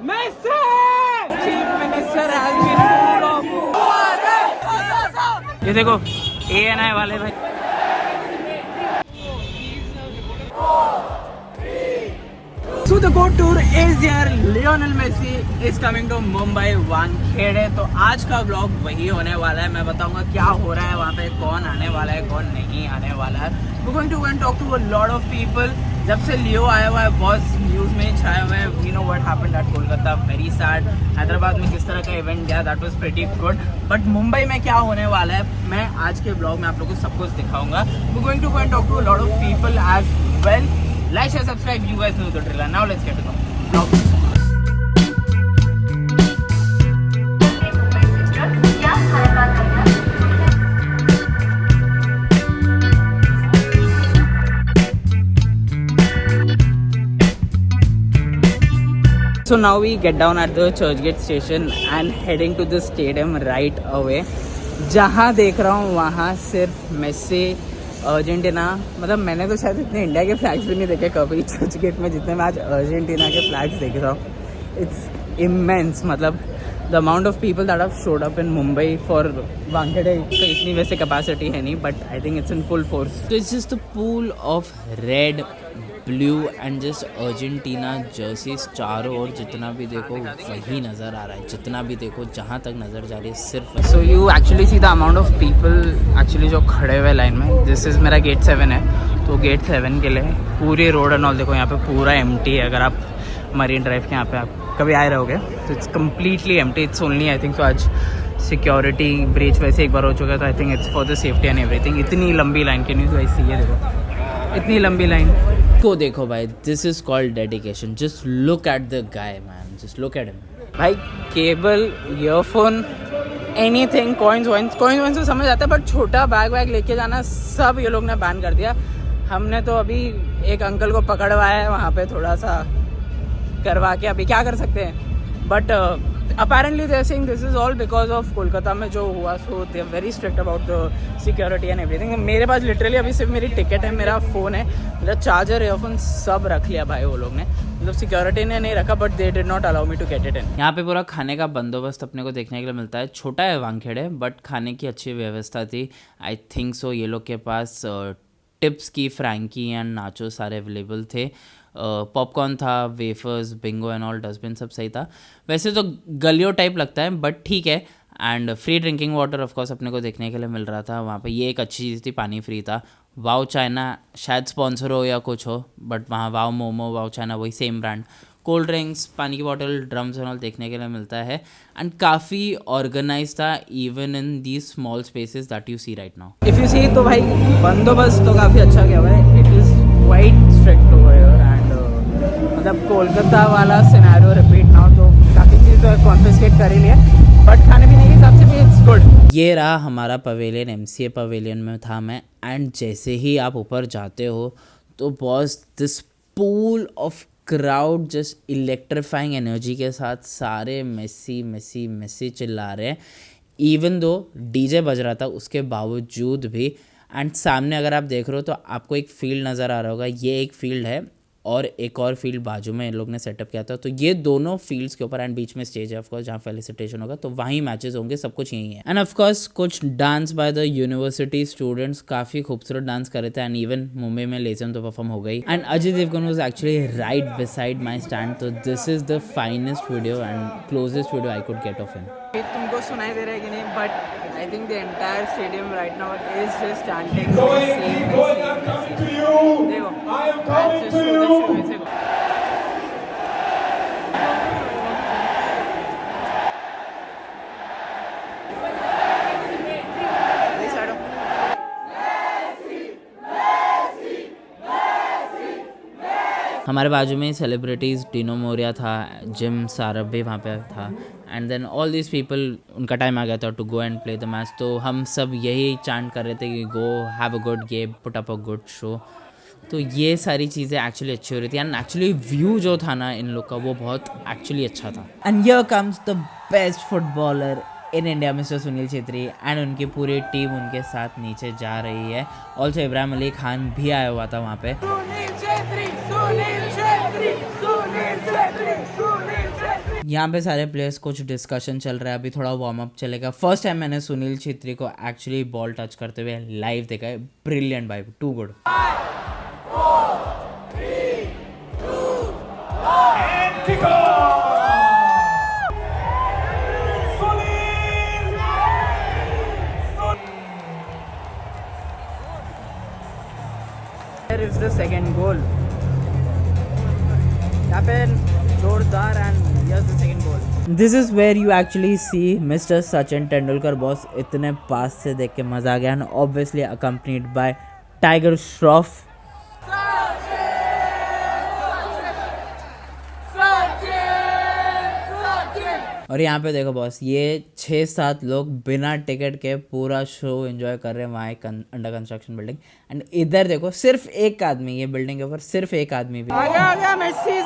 Messi chief minister has been ruled off. ये देखो ANI वाले भाई। So the GOAT tour is here. Lionel Messi is coming to Mumbai Wankhede. तो आज का व्लॉग वही होने वाला है। मैं बताऊंगा क्या हो रहा है वहाँ पे, कौन आने वाला है, कौन नहीं आने वाला है। We're going to go and talk to a lot of people. जब से लियो आया हुआ है बहुत न्यूज़ में छाया हुआ है। We know what happened at Kolkata, very sad. Hyderabad में किस तरह का इवेंट गया, that was pretty good. But Mumbai में क्या होने वाला है मैं आज के व्लॉग में आप लोगों को सब कुछ दिखाऊंगा। We're going to go and talk to a lot of people as well. Like, share, subscribe. You guys know the drill. Now let's get to the vlog. So now we get down at the Churchgate station and heading to the stadium right away. जहाँ देख रहा हूँ वहाँ सिर्फ Messi, Argentina, मतलब मैंने तो शायद इतने इंडिया के फ्लैग्स भी नहीं देखे कभी चर्च गेट में जितने मैं आज अर्जेंटीना के फ्लैग्स देख रहा हूँ। इट्स इमेंस, मतलब the amount of people that have showed up in Mumbai for Wankhede. इतनी वैसे कैपेसिटी है नहीं, but I think it's in full force. तो it's just the pool of red, blue and just Argentina jerseys. चारों ओर जितना भी देखो वही नज़र आ रहा है, जितना भी देखो जहाँ तक नज़र जा रही है सिर्फ। So you actually see the amount of people actually जो खड़े हुए लाइन में। दिस इज़ मेरा गेट 7 है, तो गेट 7 के लिए पूरी रोड एंड ऑल देखो यहाँ पे पूरा एम्प्टी है। अगर आप मरीन ड्राइव के यहाँ पे आप कभी आए रहोगे तो it's completely empty. It's only I think सो आज सिक्योरिटी ब्रीच वैसे एक बार हो चुका है, तो आई think it's for the safety and everything. इतनी लंबी लाइन की न्यूज़ वैसी है, देखो इतनी लंबी लाइन को देखो भाई। This is called dedication. Just look at the guy man, just look at him भाई। केबल, ईयरफोन, एनीथिंग, कॉइन्स तो समझ आता है, बट छोटा बैग वैग लेके जाना सब ये लोग ने बैन कर दिया। हमने तो अभी एक अंकल को पकड़वाया है वहाँ पे, थोड़ा सा करवा के, अभी क्या कर सकते हैं। But apparently they are saying this is all because of Kolkata में जो हुआ, so they are very strict about the security and everything. मेरे पास लिटरली अभी सिर्फ मेरी टिकट है, मेरा फ़ोन है, मेरा चार्जर, ईयरफोन सब रख लिया भाई वो लोग ने। मतलब सिक्योरिटी ने नहीं रखा, but they did not allow me to get it in. यहाँ पे पूरा खाने का बंदोबस्त अपने को देखने के लिए मिलता है। छोटा है वानखेड़े, बट खाने की अच्छी व्यवस्था थी। आई थिंक सो ये लोग के पास टिप्स की फ्रैंकी एंड नाचो सारे अवेलेबल थे। पॉपकॉर्न था, wafers, Bingo and all, dustbin सब सही था। वैसे तो गलियों टाइप लगता है, बट ठीक है। And free drinking water of course अपने को देखने के लिए मिल रहा था वहाँ पे। ये एक अच्छी चीज़ थी, पानी फ्री था। वाओ चाइना शायद स्पॉन्सर हो या कुछ हो, बट वहाँ वाओ मोमो, वाओ चाइना वही सेम ब्रांड। कोल्ड ड्रिंक्स, पानी की बॉटल, ड्रम्स एंड ऑल देखने के लिए मिलता है। एंड काफ़ी ऑर्गेनाइज था, even in the small spaces that you see right now. If you see तो भाई बंदोबस्त तो काफ़ी अच्छा किया हुआ है। It is quite strict over here. मतलब कोलकाता वाला सिनेरियो रिपीट ना हो, तो काफ़ी चीज़ तो कॉन्फिस्केट कर ही लिया, बट खाने पीने के हिसाब से भी इट्स गुड। ये रहा हमारा पवेलियन, MCA पवेलियन में था मैं। एंड जैसे ही आप ऊपर जाते हो तो boss this pool of crowd just electrifying energy के साथ सारे मेसी मेसी मेसी चिल्ला रहे हैं। इवन दो DJ बज रहा था उसके बावजूद भी। एंड सामने अगर आप देख रहे हो तो आपको एक फील्ड नज़र आ रहा होगा, ये एक फील्ड है और एक और फील्ड बाजू में इन लोग ने सेटअप किया था। तो ये दोनों फील्ड्स के ऊपर एंड बीच में स्टेज है ऑफकोर्स जहाँ फेलिसिटेशन होगा, तो वहीं मैचेस होंगे, सब कुछ यहीं है। एंड ऑफकोर्स कुछ dance by the university students, काफ़ी खूबसूरत डांस कर रहे थे। एंड इवन मुंबई में लेजेंड तो परफॉर्म हो गई। And Ajay Devgn was actually right beside my stand. तो this is the finest video and closest video I could get of him. तुमको सुनाई दे रहा है कि नहीं, but I think the entire stadium right now is just chanting हमारे बाजू में सेलिब्रिटीज़, डिनो मोरिया था, जिम सारब भी वहाँ पे था। And then all this people, उनका टाइम आ गया था to go and play the match. तो हम सब यही चांट कर रहे थे कि go have a good game, put up a good show. तो ये सारी चीज़ें एक्चुअली अच्छी हो रही थी। एंड एक्चुअली व्यू जो था ना इन लोग का वो बहुत एक्चुअली अच्छा था। And here comes the best footballer in India mister Sunil Chhetri and उनकी पूरी टीम उनके साथ नीचे जा रही है। ऑल्सो इब्राहिम अली खान भी आया हुआ था वहाँ पे। यहाँ पे सारे प्लेयर्स कुछ डिस्कशन चल रहा है, अभी थोड़ा वार्म अप चलेगा। फर्स्ट टाइम मैंने सुनील छेत्री को एक्चुअली बॉल टच करते हुए लाइव देखा है। ब्रिलियंट भाई, too good. Here is the second goal. Tappen, जोरदार, and here's the second goal. This is where you actually see Mr. Sachin Tendulkar boss. इतने पास से देख के मजा आ गया, and obviously accompanied by Tiger Shroff. और यहाँ पे देखो बॉस, ये 6-7 लोग बिना टिकट के पूरा शो एंजॉय कर रहे हैं वहाँ एक अंडर कंस्ट्रक्शन बिल्डिंग। एंड इधर देखो सिर्फ एक आदमी, ये बिल्डिंग के ऊपर सिर्फ एक आदमी भी। आ गया मेस्सी।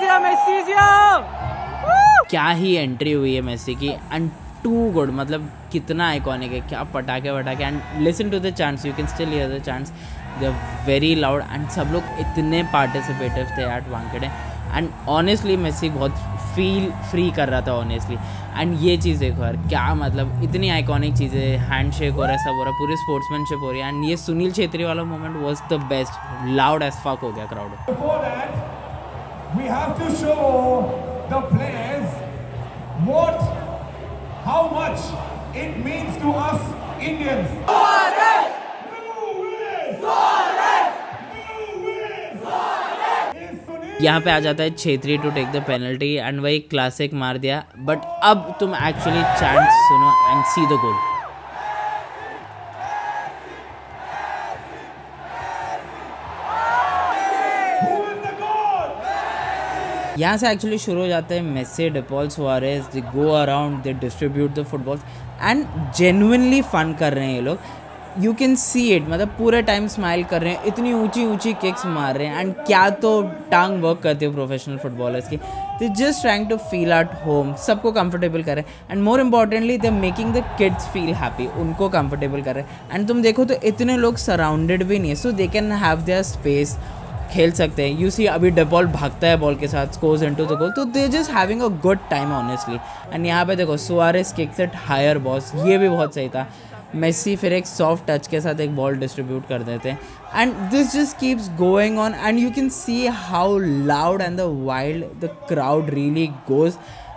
क्या ही एंट्री हुई है मेस्सी की, एंड टू गुड। मतलब कितना आइकॉनिक है, क्या पटाखे वटाखे। And listen to the chants, you can still hear the chants, they are very loud. And सब लोग इतने पार्टिसिपेटिव थे at Wankhede. And honestly Messi बहुत फील फ्री कर रहा था ऑनेस्टली। एंड ये चीज़ देखो यार, क्या मतलब इतनी आइकॉनिक चीज़ें, हैंड शेक हो रहा है, सब हो रहा है, पूरी स्पोर्ट्समैनशिप हो रही है। एंड ये सुनील छेत्री वाला moment was the best, loud as fuck हो गया क्राउड। यहाँ पे आ जाता है Chhetri to take the penalty, and वही क्लासिक मार दिया। बट अब तुम एक्चुअली चांस सुनो एंड सी द गोल। यहाँ से एक्चुअली शुरू हो जाते हैं Messi, De Paul, Suarez, they go around, they distribute the footballs, and genuinely fun कर रहे हैं ये लोग। यू कैन सी इट, मतलब पूरे टाइम स्माइल कर रहे हैं, इतनी ऊंची ऊंची किक्स मार रहे हैं। एंड क्या तो टांग वर्क करती है प्रोफेशनल फुटबॉलर्स की। They just trying to feel at home, सबको कंफर्टेबल कर रहे हैं। And more importantly they making the kids feel happy, उनको कंफर्टेबल कर रहे हैं। एंड तुम देखो तो इतने लोग सराउंडेड भी नहीं है, so they can have their space, खेल सकते हैं। यू सी अभी डेपॉल भागता है बॉल के साथ, स्कोर्स इनटू द गोल, तो they just having a good time honestly. And यहाँ पे देखो Suarez kicks it higher boss, ये भी बहुत सही था। मेस्सी फिर एक सॉफ्ट टच के साथ एक बॉल डिस्ट्रीब्यूट कर देते हैं। And this just keeps going on, and you can see how loud and the wild the crowd really goes.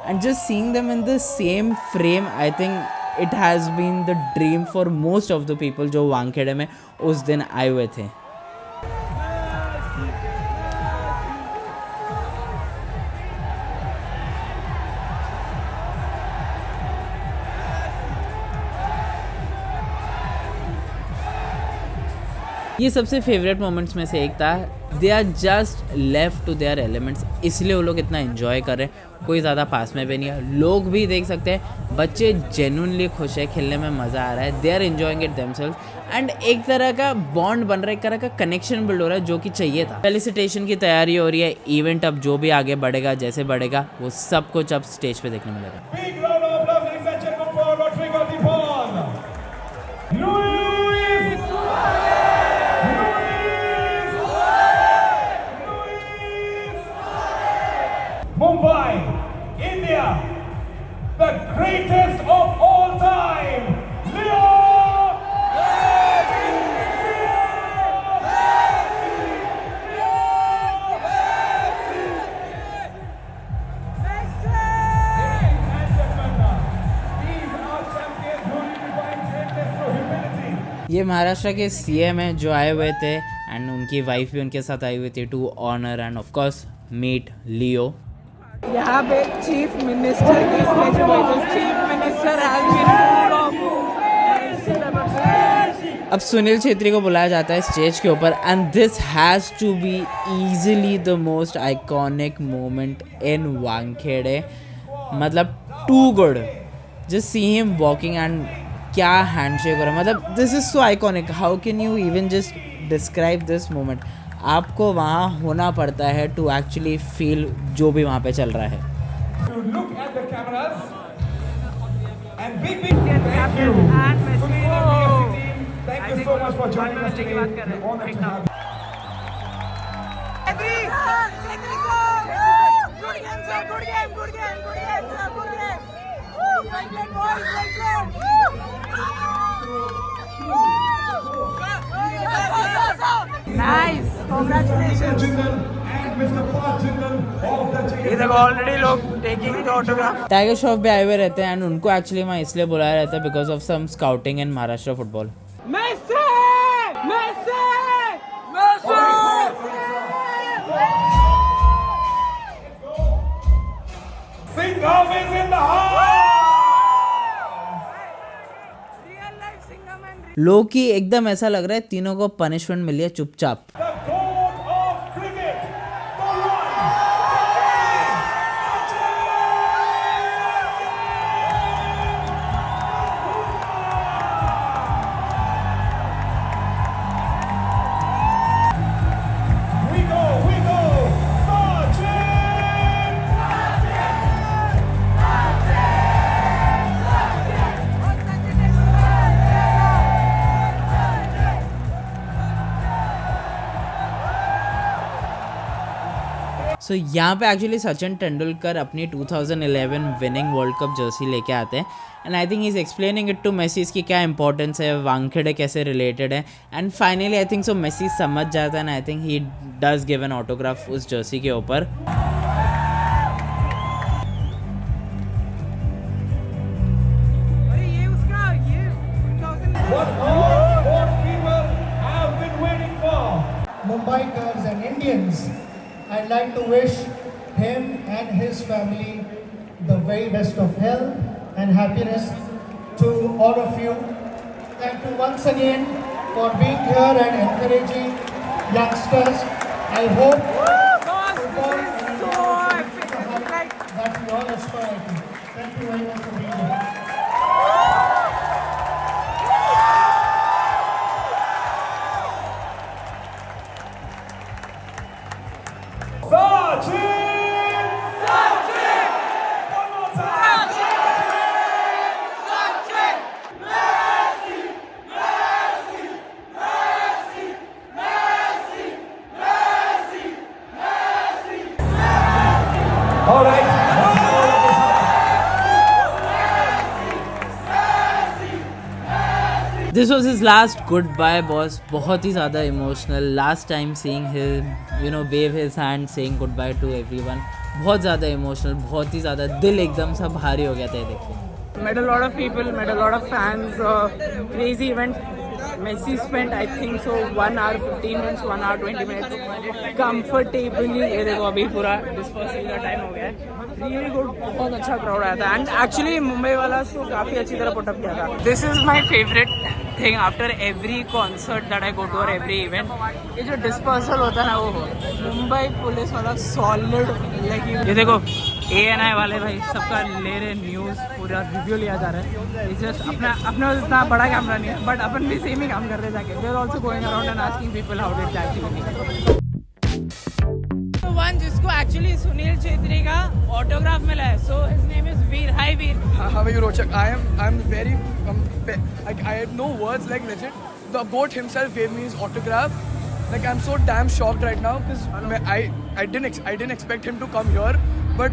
And just seeing them in the same frame, I think it has been the dream for most of the people जो वानखेड़े में उस दिन आए हुए थे। ये सबसे favourite moments में से एक था। They are just left to their elements, इसलिए वो लोग इतना एंजॉय कर रहे हैं। कोई ज़्यादा पास में भी नहीं है, लोग भी देख सकते हैं, बच्चे जेन्युइनली खुश है, खेलने में मज़ा आ रहा है, they are enjoying it themselves. And एक तरह का बॉन्ड बन रहा है, एक तरह का कनेक्शन बिल्ड हो रहा है, जो कि चाहिए था। फेलिसिटेशन की तैयारी हो रही है, इवेंट अब जो भी आगे बढ़ेगा, जैसे बढ़ेगा, वो सब कुछ अब स्टेज पे देखने मिलेगा। Mumbai, India, the greatest of all time, Leo Messi! ये महाराष्ट्र के सीएम हैं जो आए हुए थे, एंड उनकी वाइफ भी उनके साथ आई हुई थी to honour and of course meet Leo. यहाँ पे चीफ मिनिस्टर की स्पीच हुई थी। चीफ मिनिस्टर अब सुनील छेत्री को बुलाया जाता है स्टेज के ऊपर, and this has to be easily the most iconic moment in Wankhede. मतलब too good, just see him walking and क्या हैंडशेक हो रहा है, मतलब this is so iconic. How can you even just describe this moment? आपको वहाँ होना पड़ता है टू एक्चुअली फील जो भी वहाँ पे चल रहा है। Good game. Congratulations. and Mr. Park Jindal of the ये देखो ऑलरेडी लोग taking the autograph. Tiger Shroff भी आए हुए रहते हैं एंड उनको एक्चुअली वहाँ इसलिए बुलाया रहता है because of some scouting in Maharashtra football. Messi! Messi! Messi! Singham is in the house. Real life Singham and लो की एकदम ऐसा लग रहा है तीनों को पनिशमेंट मिली है चुपचाप. The goat of cricket, the one, we go, Sachin! सो यहाँ पे एक्चुअली सचिन तेंदुलकर अपनी 2011 विनिंग वर्ल्ड कप जर्सी लेके आते हैं and I think is explaining it to Messi इसकी क्या इंपॉर्टेंस है, वानखेड़े कैसे रिलेटेड है and finally I think so Messi समझ जाता है and I think he does give an autograph उस जर्सी के ऊपर. अरे ये उसका ये 2000 What all sports people have been waiting for. Mumbaikars and Indians, I'd like to wish him and his family the very best of health and happiness to all of you. Thank you once again for being here and encouraging youngsters. I hope football and so India epic. will reach the height that we all aspire to. Thank you very much for being here. Sachin! One more time. All right. This was his last goodbye boss. बहुत ही ज़्यादा emotional. Last time seeing him wave his hand saying goodbye to everyone. बहुत ज़्यादा emotional, बहुत ही ज़्यादा दिल एकदम सा भारी हो गया था ये देख के. Met a lot of people, met a lot of fans. Crazy event. Messi spent, I think so, 1 hour 15 minutes, 1 hour 20 minutes comfortably. ये देखो अभी पूरा डिस्पर्सल का टाइम हो गया है. Really good, बहुत अच्छा क्राउड आया था. And actually मुंबई वाला शो काफी अच्छी तरह पुटअप किया था. This is my favorite thing after every concert that I go to or every event. ये जो डिस्पर्सल होता है ना वो मुंबई पुलिस वाला सॉलिड लगी. ये देखो ANI वाले भाई सबका ले रहे न्यूज़, पूरा रिव्यू लिया जा रहा है. जस्ट अपना इतना बड़ा कैमरा नहीं है बट अपन भी सेम ही काम कर रहे हैं जाके. We are also going around and asking people how did that activity. One जिसको एक्चुअली सुनील छेत्री का ऑटोग्राफ मिला है. So his name is Veer. Hi Veer. How are you, Rochak? I'm very like I had no words, like legit. The goat himself gave me his autograph. Like I'm so damn shocked right now because I didn't expect him to come here, but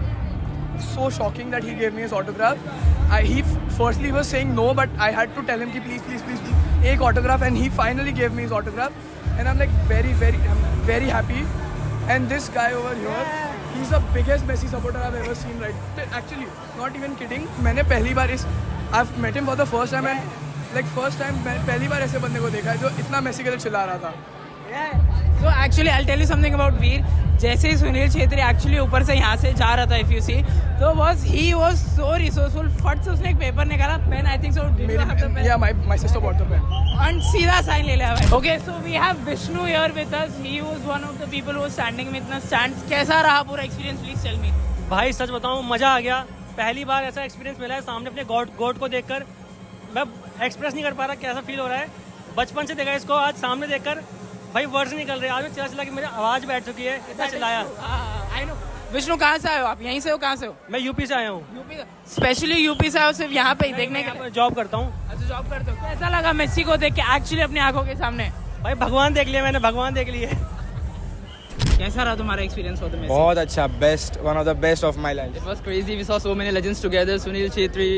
so shocking that he gave me his autograph. He firstly was saying no, but I had to tell him ki please एक autograph, and he finally gave me his autograph, and I'm like I'm very happy. And this guy over here, he's the biggest Messi supporter I've ever seen. Right? Actually, not even kidding. मैंने पहली बार I've met him for the first time, and like first time मैं पहली बार ऐसे बंदे को देखा है जो इतना मेसी के लिए चिल्ला रहा था. So actually I'll tell you something about वीर. जैसे ही सुनील छेत्री एक्चुअली ऊपर से यहाँ से जा रहा था, इफ यू सी, तो he was so resourceful. फट से उसने एक पेपर निकाला, pen, I think so. Yeah, my sister bought the pen. And सीधा साइन ले लिया भाई. Okay, so we have Vishnu here with us. He was one of the people who was standing with us. Stands. कैसा रहा पूरा experience? Please tell me. भाई सच बताऊं मज़ा आ गया. पहली बार ऐसा एक्सपीरियंस मिला है सामने अपने गॉड को देखकर. मैं एक्सप्रेस नहीं कर पा रहा कैसा फील हो रहा है. बचपन से देखा इसको, आज सामने देखकर भाई वर्ड्स निकल रहे हैं. आज मैं चिल्ला कि मेरी आवाज़ बैठ चुकी है, इतना चिल्लाया. I know. विष्णु कहाँ से आए हो आप? यहीं से हो? कहाँ से हो? मैं यूपी से आया हूँ. यूपी से. स्पेशली यूपी से आए हो सिर्फ यहाँ पे ही देखने के लिए? जॉब करता हूँ. अच्छा, जॉब करते हो. कैसा लगा मेसी को देख के एक्चुअली अपनी आंखों के सामने? भाई भगवान देख लिया मैंने, भगवान देख लिए. कैसा रहा तुम्हारा एक्सपीरियंस फॉर द मेसी? बहुत अच्छा, best, one of the best of my life. It was crazy. We saw so many legends together. Sunil Chhetri,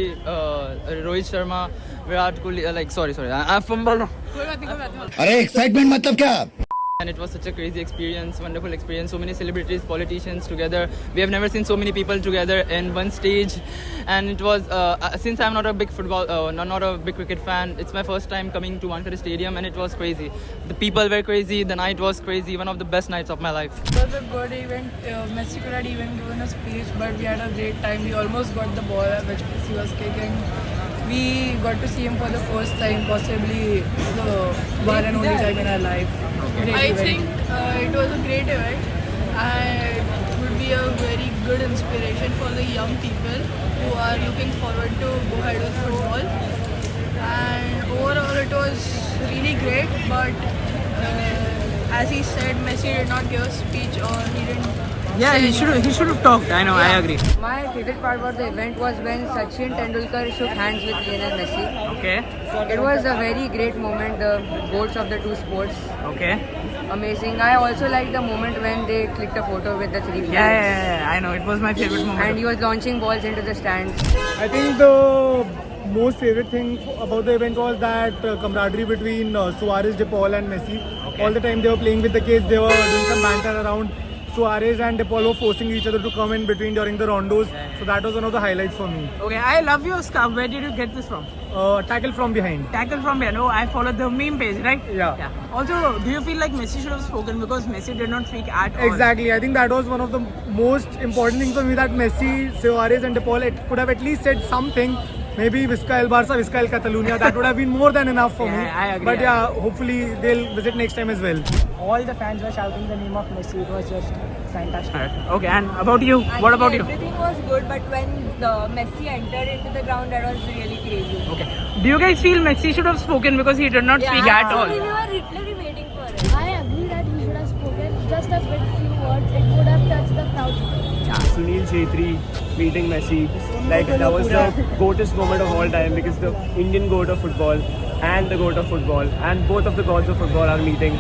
Rohit Sharma, Virat Kohli. I'm from Balno. कोई बात नहीं, कोई बात नहीं. अरे एक्साइटमेंट मतलब क्या? And it was such a crazy experience, wonderful experience. So many celebrities, politicians together. We have never seen so many people together in one stage. And it was, since I'm not a big not a big cricket fan, it's my first time coming to Wankhede Stadium, and it was crazy. The people were crazy, the night was crazy, one of the best nights of my life. It was a good event. Messi could have even given a speech, but we had a great time. We almost got the ball which Messi was kicking. We got to see him for the first time, possibly the one and only time in our life. I think it was a great event, and it would be a very good inspiration for the young people who are looking forward to go ahead with football. And overall, it was really great. But as he said, Messi did not give a speech, or he didn't. Yeah, he should have talked. I know, I agree. My favorite part of the event was when Sachin Tendulkar shook hands with Lionel Messi. Okay. It was a very great moment, the goats of the two sports. Okay. Amazing. I also liked the moment when they clicked a photo with the three flags. Yeah, I know. It was my favorite moment. And he was launching balls into the stands. I think the most favorite thing about the event was that camaraderie between Suarez, De Paul and Messi. Okay. All the time they were playing with the kids, they were doing some banter around. Suarez and De Paul were forcing each other to come in between during the rondos. So that was one of the highlights for me. Okay, I love your scarf. Where did you get this from? Tackle from behind. Tackle from here. No, I followed the meme page, right? Yeah. Also, do you feel like Messi should have spoken because Messi did not speak at all? Exactly. I think that was one of the most important things for me, that Messi, Suarez and De Paul could have at least said something. Maybe Visca El Barça, Visca El Catalunya. That would have been more than enough for me. I agree. But yeah, hopefully they'll visit next time as well. All the fans were shouting the name of Messi. It was just fantastic. Okay, and about you? What about you? Everything was good, but when the Messi entered into the ground, that was really crazy. Okay. Do you guys feel Messi should have spoken because he did not speak at all? We were literally waiting for it. I agree that he should have spoken just a bit few words. It would have touched the crowd. Sunil Chhetri meeting Messi, like that was the greatest moment of all time, because the Indian goat of football and the goat of football and both of the gods of football are meeting,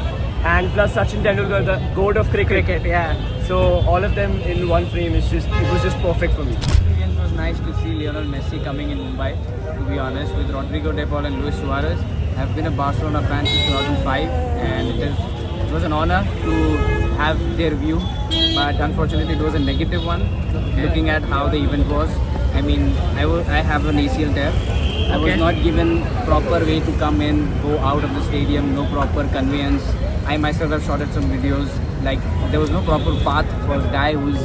and plus Sachin Tendulkar, the goat of cricket. Yeah. So all of them in one frame it was just perfect for me. It was nice to see Lionel Messi coming in Mumbai, to be honest, with Rodrigo De Paul and Luis Suarez. I've been a Barcelona fan since 2005, and it was an honor to have their view, but unfortunately it was a negative one, looking at how the event was. I mean, I have an ACL tear. I was not given proper way to come in, go out of the stadium, no proper conveyance. I myself have shot at some videos, like there was no proper path for a guy who's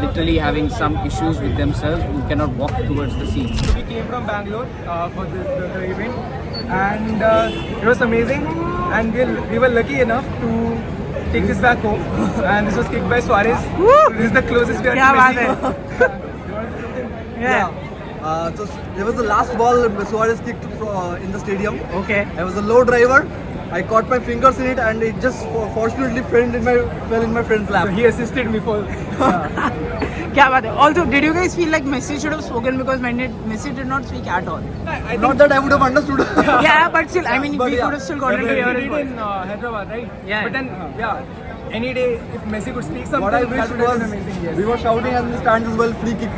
literally having some issues with themselves, who cannot walk towards the seats. We came from Bangalore for the event, and it was amazing, and we were lucky enough to take this back home, and this was kicked by Suarez. This is the closest we are to Messi. So there was the last ball Suarez kicked in the stadium. Okay. I was a low driver. I caught my fingers in it, and it just fortunately fell in my friend's lap. So he assisted me for. क्या बात है? Also, did you guys feel like Messi should have spoken because Messi did not speak at all? Not that I would have understood. Yeah, but still, I mean, we could have still gotten to hear it. in Hyderabad, right? Yeah. But then, any day if Messi could speak something, What I that wished would have was been amazing. Yes. we were shouting in the stands as well, free kick.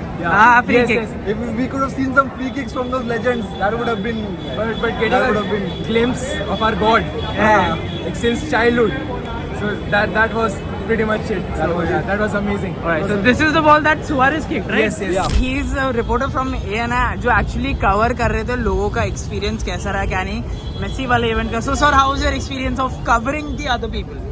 Free kick. Yes. If we could have seen some free kicks from those legends, that would have been. But getting that would a have been glimpse of our God, like since childhood. So that was pretty much it. That was amazing. Alright, so this is the ball that Suarez kicked, right? Yes, yes. Yeah. He is a reporter from ANI जो actually cover कर रहे थे लोगों का experience कैसा रहा क्या नहीं Messi वाले event का. So sir, how was your experience of covering the other people?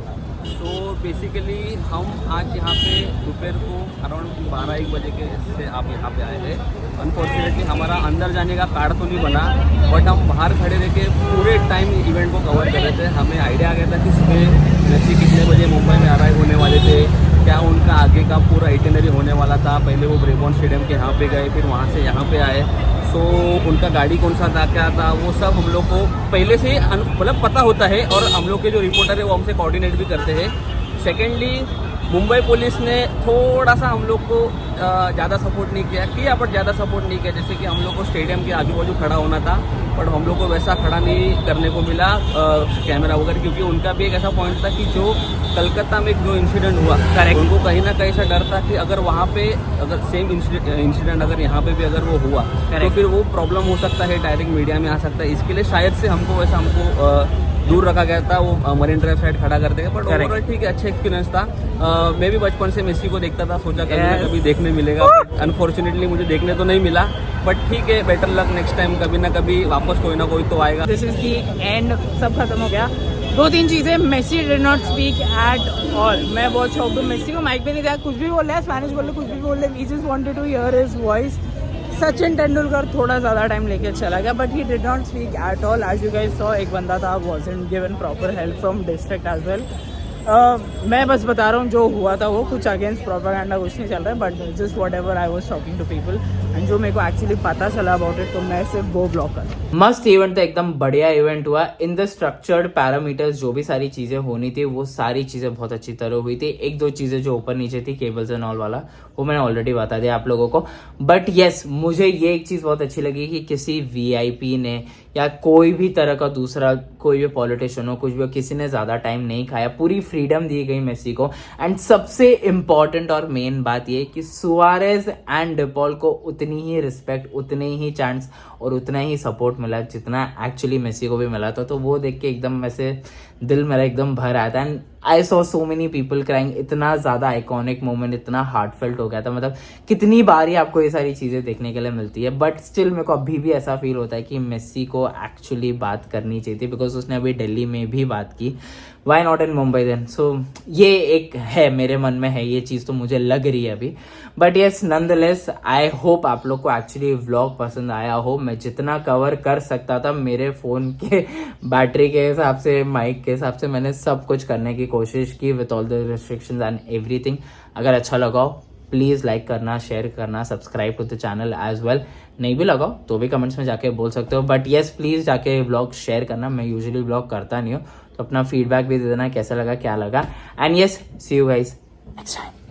So basically हम आज यहाँ पे दोपहर को अराउंड 12-1 बजे के से आप यहाँ पे आए थे. अनफॉर्चुनेटली हमारा अंदर जाने का कार्ड तो नहीं बना, बट हम बाहर खड़े रह के पूरे टाइम इवेंट को कवर कर रहे थे. हमें आइडिया आ गया था कि सुबह मेसी कितने बजे मुंबई में अराइव होने वाले थे, क्या उनका आगे का पूरा आइटिनरी होने वाला था. पहले वो ब्रेबॉर्न स्टेडियम के यहाँ पे गए, फिर वहाँ से यहाँ पे आए. सो उनका गाड़ी कौन सा था क्या था वो सब हम लोग को पहले से मतलब पता होता है, और हम लोग के जो रिपोर्टर है वो हमसे कोऑर्डिनेट भी करते हैं. सेकेंडली मुंबई पुलिस ने थोड़ा सा हम लोग को ज़्यादा सपोर्ट नहीं किया बट ज़्यादा सपोर्ट नहीं किया. जैसे कि हम लोग को स्टेडियम के आजू बाजू खड़ा होना था, बट हम लोग को वैसा खड़ा नहीं करने को मिला कैमरा वगैरह, क्योंकि उनका भी एक ऐसा पॉइंट था कि जो कलकत्ता में जो इंसिडेंट हुआ, उनको कहीं ना कहीं से डर था कि अगर वहाँ पे अगर सेम इंसिडेंट अगर यहाँ पे भी अगर वो हुआ तो फिर वो प्रॉब्लम हो सकता है, डायरेक्ट मीडिया में आ सकता है. इसके लिए शायद से हमको वैसा दूर रखा गया था, वो मरीन ड्राइव साइड खड़ा करते हैं, बट ओवरऑल ठीक है, अच्छा एक्सपीरियंस था। मैं भी बचपन से मेसी को देखता था, सोचा कभी ना कभी देखने मिलेगा, बट अनफॉर्चुनेटली मुझे देखने तो नहीं मिला, बट ठीक है, बेटर लक नेक्स्ट टाइम, कभी ना कभी वापस कोई ना कोई तो आएगा। दिस इज दी एंड, सब खत्म हो गया। 2-3 चीजें, Messi did not speak at all. मैं बहुत शौक हूँ, मेसी को माइक पे नहीं दिया, कुछ भी बोल रहा है, स्पेनिश बोल रहे, कुछ भी बोल रहे, we just wanted to hear his voice. Sachin Tendulkar थोड़ा ज़्यादा टाइम लेके चला गया, but he did not speak at all. As you guys saw, एक बंदा था, wasn't given proper help from district as well. मैं बस बता रहा हूँ जो हुआ था, वो कुछ अगेंस्ट प्रोपेगेंडा कुछ नहीं चल रहा है, but just whatever I was talking to people and जो मेरे को एक्चुअली पता चला अबाउट इट, तो मैं सिर्फ वो ब्लॉग कर। मस्त इवेंट था, एकदम बढ़िया इवेंट हुआ। इन द स्ट्रक्चर्ड पैरामीटर्स जो भी सारी चीज़ें होनी थी, वो सारी चीज़ें बहुत अच्छी तरह हुई थी। 1-2 चीज़ें जो ऊपर नीचे थी, केबल्स एंड ऑल वाला, वो मैंने ऑलरेडी बता दिया आप लोगों को। बट येस, मुझे ये एक चीज़ बहुत अच्छी लगी कि किसी VIP ने या कोई भी तरह का दूसरा कोई भी पॉलिटिशियन हो, कुछ भी हो, किसी ने ज़्यादा टाइम नहीं खाया, पूरी फ्रीडम दी गई मेसी को। एंड सबसे इम्पॉर्टेंट और मेन बात ये कि सुआरेज एंड डिपॉल को उतनी ही रिस्पेक्ट, उतने ही चांस और उतना ही सपोर्ट मिला जितना एक्चुअली मेसी को भी मिला था। तो वो देख के एकदम वैसे दिल मेरा एकदम भर आया था। And I saw so many people crying, इतना ज़्यादा आइकॉनिक मोमेंट, इतना हार्टफेल्ट हो गया था। मतलब कितनी बार ही आपको ये सारी चीज़ें देखने के लिए मिलती है, बट स्टिल मेरे को अभी भी ऐसा फील होता है कि मेसी को एक्चुअली बात करनी चाहिए थी, बिकॉज उसने अभी दिल्ली में भी बात की, why not in Mumbai then. So ये एक है, मेरे मन में है ये चीज़, तो मुझे लग रही है अभी। But yes, nonetheless I hope आप लोग को एक्चुअली व्लॉग पसंद आया हो। मैं जितना कवर कर सकता था मेरे फ़ोन के बैटरी के हिसाब से, माइक के हिसाब से, मैंने सब कुछ करने की कोशिश की with all the restrictions and everything. अगर अच्छा लगा हो प्लीज़ लाइक करना, शेयर करना, subscribe to the channel as well. नहीं भी लगाओ तो भी कमेंट्स में जाके बोल सकते हो, बट येस प्लीज़ जाके व्लॉग शेयर करना। मैं यूजुअली व्लॉग करता नहीं हूँ, तो अपना फीडबैक भी दे देना, कैसा लगा, क्या लगा। And yes, see you guys next time.